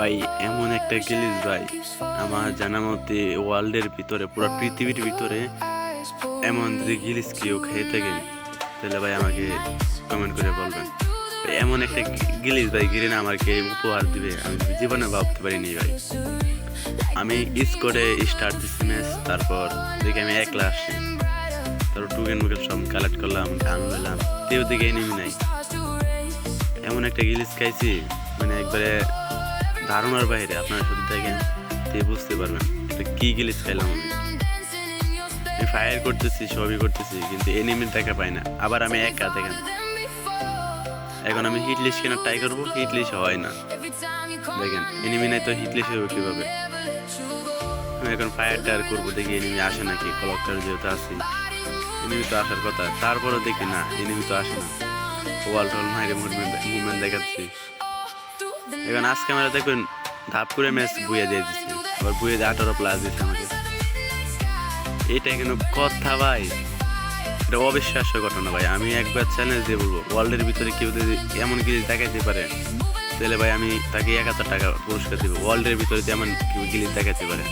ভাই এমন একটা গিলিস ভাই, আমার জানা মতে ওয়ার্ল্ডের ভিতরে, পুরো পৃথিবীর ভিতরে এমন যদি গিলিস কেউ খেয়ে থাকেন, তাহলে ভাই আমাকে কমেন্ট করে বলবেন। ভাই, এমন একটা গিলিস ভাই গিরিনা আমাকে উপহার দিবে আমি জীবনে ভাবতে পারিনি ভাই। আমি স্কোরে স্টার্ট দিচ্ছি ম্যাচ, তারপর দেখি আমি একলা আসছি, তারপর টুকেন মুকেন সব কালেক্ট করলাম, গান নিলাম, কেউ দিকে এনিমি নাই। এমন একটা গিলিস খাইছি মানে একবারে ধারণার বাইরে। আপনারা শুধু দেখেন, তে বুঝতে পারবেন এটা কি গিলিস খাইলাম আমি ফায়ার করতেছি, সবই করতেছি, কিন্তু এনিমির দেখা পাই না। আবার আমি একা দেখেন, এখন আমি হিটলিশ কেন ট্রাই করবো, হিটলিশ হয় না। দেখেন এনিমি নাই তো হিটলিশ হবে কিভাবে? আমি এখন ফায়ার টায়ার করবো, দেখি এনিমি আসে নাকি। কলকটার যেহেতু আছি, এনিমি তো আসার কথা, তারপরও দেখি না, এনিমি তো আসে না। ওয়াল টল মাইরে মুভমেন্ট দেখাচ্ছি। এখন আজকে আমরা দেখবেন ধাপ করে ম্যাচ বুয়ে দিয়ে দিচ্ছে, আবার বুয়ে দিয়ে 18+ দিচ্ছে আমাকে। এটা কেন কথা ভাই? এটা অবিশ্বাস্য ঘটনা ভাই। আমি একবার চ্যালেঞ্জ দিয়ে বলবো, ওয়ার্ল্ডের ভিতরে কেউ যদি এমন কিছু দেখাইতে পারে, তাহলে ভাই আমি তাকে 1000 টাকা পুরস্কার দেবো। ওয়ার্ল্ডের ভিতরে এমন কেউ গিলিস দেখাতে পারে।